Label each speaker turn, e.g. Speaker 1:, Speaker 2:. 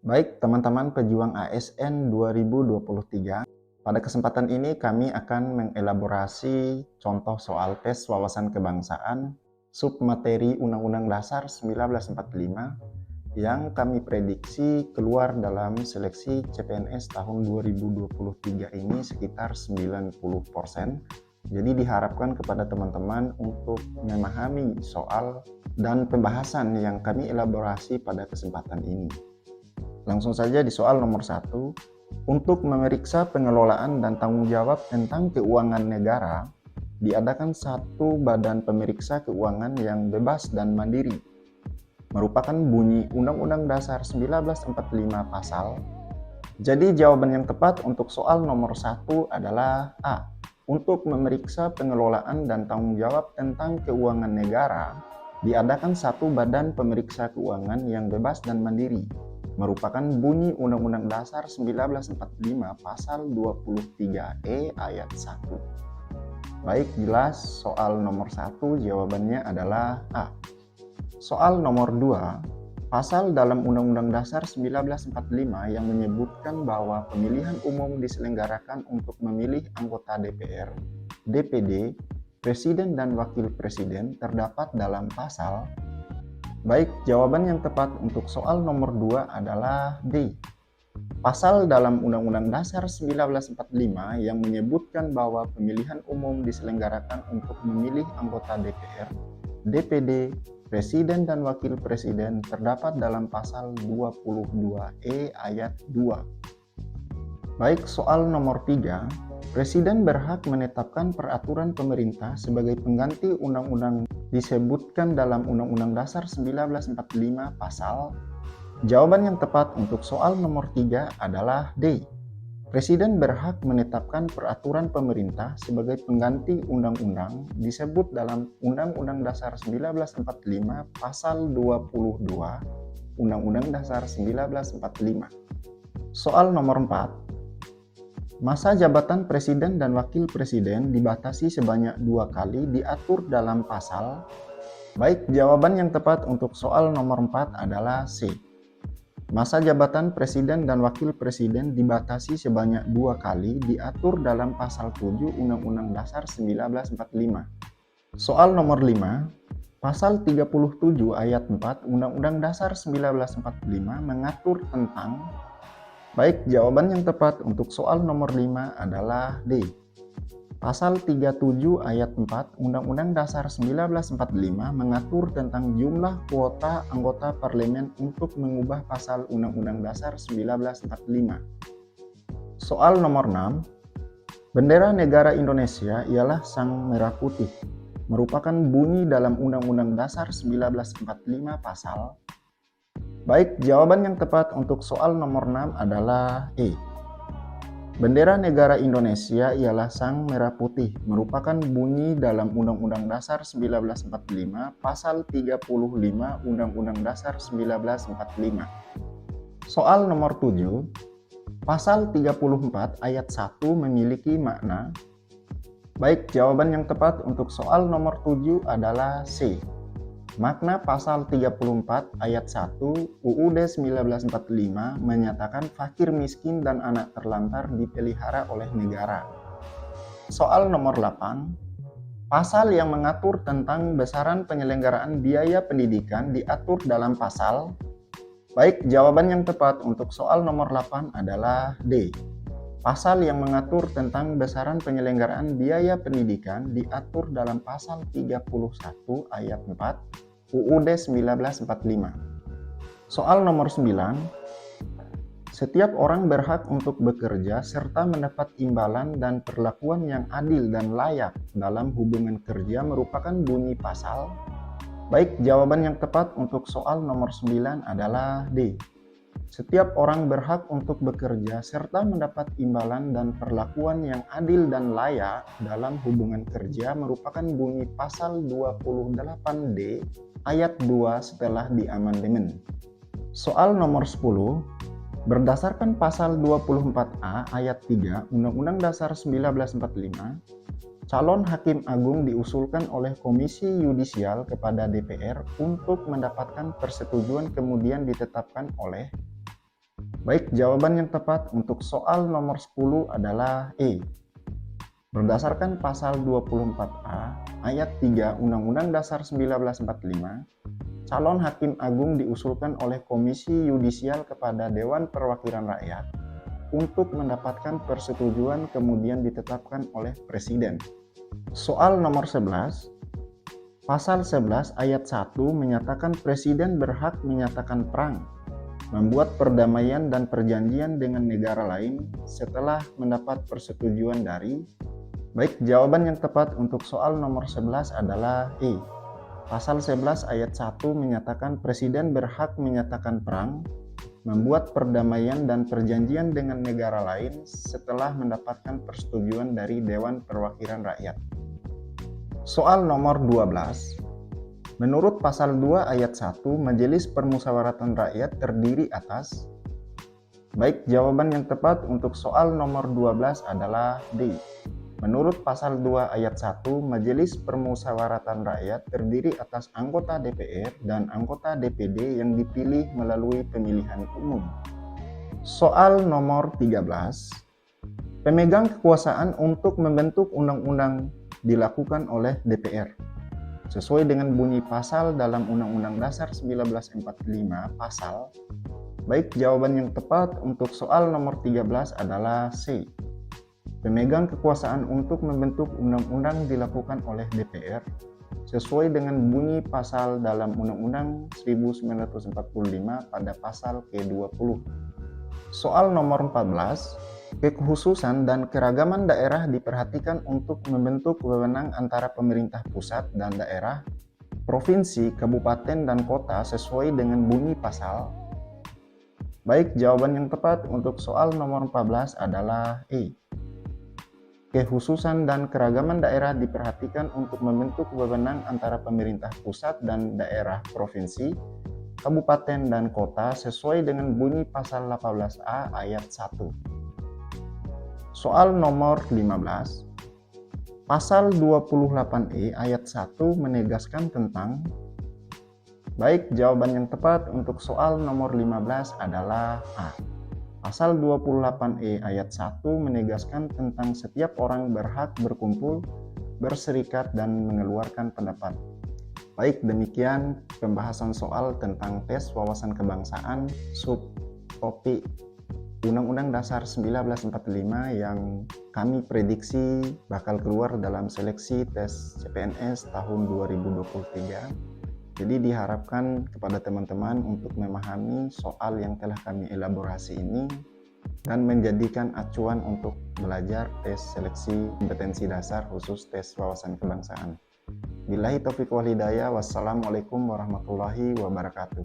Speaker 1: Baik, teman-teman pejuang ASN 2023. Pada kesempatan ini kami akan mengelaborasi contoh soal tes wawasan kebangsaan submateri Undang-Undang Dasar 1945 yang kami prediksi keluar dalam seleksi CPNS tahun 2023 ini sekitar 90%. Jadi diharapkan kepada teman-teman untuk memahami soal dan pembahasan yang kami elaborasi pada kesempatan ini. Langsung saja di soal nomor 1. Untuk memeriksa pengelolaan dan tanggung jawab tentang keuangan negara, diadakan satu badan pemeriksa keuangan yang bebas dan mandiri. Merupakan bunyi Undang-Undang Dasar 1945 pasal. Jadi jawaban yang tepat untuk soal nomor 1 adalah A. Untuk memeriksa pengelolaan dan tanggung jawab tentang keuangan negara, diadakan satu badan pemeriksa keuangan yang bebas dan mandiri. Merupakan bunyi Undang-Undang Dasar 1945 pasal 23E ayat 1. Baik, jelas soal nomor 1 jawabannya adalah A. Soal nomor 2, pasal dalam Undang-Undang Dasar 1945 yang menyebutkan bahwa pemilihan umum diselenggarakan untuk memilih anggota DPR, DPD, Presiden dan Wakil Presiden terdapat dalam pasal. Baik, jawaban yang tepat untuk soal nomor 2 adalah D. Pasal dalam Undang-Undang Dasar 1945 yang menyebutkan bahwa pemilihan umum diselenggarakan untuk memilih anggota DPR, DPD, Presiden dan Wakil Presiden terdapat dalam pasal 22E ayat 2. Baik, soal nomor 3. Presiden berhak menetapkan peraturan pemerintah sebagai pengganti undang-undang disebutkan dalam Undang-Undang Dasar 1945 pasal. Jawaban yang tepat untuk soal nomor 3 adalah D. Presiden berhak menetapkan peraturan pemerintah sebagai pengganti undang-undang disebut dalam Undang-Undang Dasar 1945 pasal 22 Undang-Undang Dasar 1945. Soal nomor 4. Masa jabatan Presiden dan Wakil Presiden dibatasi sebanyak 2 kali diatur dalam pasal. Baik, jawaban yang tepat untuk soal nomor 4 adalah C. Masa jabatan Presiden dan Wakil Presiden dibatasi sebanyak 2 kali diatur dalam pasal 7 Undang-Undang Dasar 1945. Soal nomor 5. Pasal 37 ayat 4 Undang-Undang Dasar 1945 mengatur tentang. Baik, jawaban yang tepat untuk soal nomor 5 adalah D. Pasal 37 ayat 4 Undang-Undang Dasar 1945 mengatur tentang jumlah kuota anggota parlemen untuk mengubah pasal Undang-Undang Dasar 1945. Soal nomor 6. Bendera negara Indonesia ialah sang merah putih. Merupakan bunyi dalam Undang-Undang Dasar 1945 pasal. Baik, jawaban yang tepat untuk soal nomor 6 adalah E. Bendera negara Indonesia ialah sang merah putih, merupakan bunyi dalam Undang-Undang Dasar 1945 pasal 35 Undang-Undang Dasar 1945. Soal nomor 7. Pasal 34 ayat 1 memiliki makna. Baik, jawaban yang tepat untuk soal nomor 7 adalah C. Makna pasal 34 ayat 1 UUD 1945 menyatakan fakir miskin dan anak terlantar dipelihara oleh negara. Soal nomor 8. Pasal yang mengatur tentang besaran penyelenggaraan biaya pendidikan diatur dalam pasal. Baik, jawaban yang tepat untuk soal nomor 8 adalah D. Pasal yang mengatur tentang besaran penyelenggaraan biaya pendidikan diatur dalam pasal 31 ayat 4 UUD 1945. Soal nomor 9. Setiap orang berhak untuk bekerja serta mendapat imbalan dan perlakuan yang adil dan layak dalam hubungan kerja merupakan bunyi pasal. Baik, jawaban yang tepat untuk soal nomor 9 adalah D. Setiap orang berhak untuk bekerja serta mendapat imbalan dan perlakuan yang adil dan layak dalam hubungan kerja merupakan bunyi pasal 28D ayat 2 setelah diamandemen. Soal nomor 10. Berdasarkan pasal 24A ayat 3 Undang-Undang Dasar 1945, calon hakim agung diusulkan oleh Komisi Yudisial kepada DPR untuk mendapatkan persetujuan kemudian ditetapkan oleh. Baik, jawaban yang tepat untuk soal nomor 10 adalah E. Berdasarkan pasal 24A ayat 3 Undang-Undang Dasar 1945, calon hakim agung diusulkan oleh Komisi Yudisial kepada Dewan Perwakilan Rakyat untuk mendapatkan persetujuan kemudian ditetapkan oleh Presiden. Soal nomor 11, pasal 11 ayat 1 menyatakan Presiden berhak menyatakan perang, membuat perdamaian dan perjanjian dengan negara lain setelah mendapat persetujuan dari. Baik, jawaban yang tepat untuk soal nomor 11 adalah E. Pasal 11 ayat 1 menyatakan Presiden berhak menyatakan perang, membuat perdamaian dan perjanjian dengan negara lain setelah mendapatkan persetujuan dari Dewan Perwakilan Rakyat. Soal nomor 12. Menurut pasal 2 ayat 1, Majelis Permusyawaratan Rakyat terdiri atas. Baik, jawaban yang tepat untuk soal nomor 12 adalah D. Menurut pasal 2 ayat 1, Majelis Permusyawaratan Rakyat terdiri atas anggota DPR dan anggota DPD yang dipilih melalui pemilihan umum. Soal nomor 13. Pemegang kekuasaan untuk membentuk undang-undang dilakukan oleh DPR. Sesuai dengan bunyi pasal dalam Undang-Undang Dasar 1945 pasal. Baik, jawaban yang tepat untuk soal nomor 13 adalah C. Pemegang kekuasaan untuk membentuk undang-undang dilakukan oleh DPR sesuai dengan bunyi pasal dalam Undang-Undang 1945 pada pasal ke-20. Soal nomor 14, kekhususan dan keragaman daerah diperhatikan untuk membentuk wewenang antara pemerintah pusat dan daerah, provinsi, kabupaten, dan kota sesuai dengan bunyi pasal. Baik, jawaban yang tepat untuk soal nomor 14 adalah E. Kekhususan dan keragaman daerah diperhatikan untuk membentuk wewenang antara pemerintah pusat dan daerah provinsi, kabupaten, dan kota sesuai dengan bunyi pasal 18A ayat 1. Soal nomor 15. Pasal 28E ayat 1 menegaskan tentang. Baik, jawaban yang tepat untuk soal nomor 15 adalah A. Pasal 28E ayat 1 menegaskan tentang setiap orang berhak berkumpul, berserikat, dan mengeluarkan pendapat. Baik, demikian pembahasan soal tentang tes wawasan kebangsaan subtopik Undang-Undang Dasar 1945 yang kami prediksi bakal keluar dalam seleksi tes CPNS tahun 2023. Jadi diharapkan kepada teman-teman untuk memahami soal yang telah kami elaborasi ini dan menjadikan acuan untuk belajar tes seleksi kompetensi dasar khusus tes wawasan kebangsaan. Billahi taufiq wal hidayah. Wassalamualaikum warahmatullahi wabarakatuh.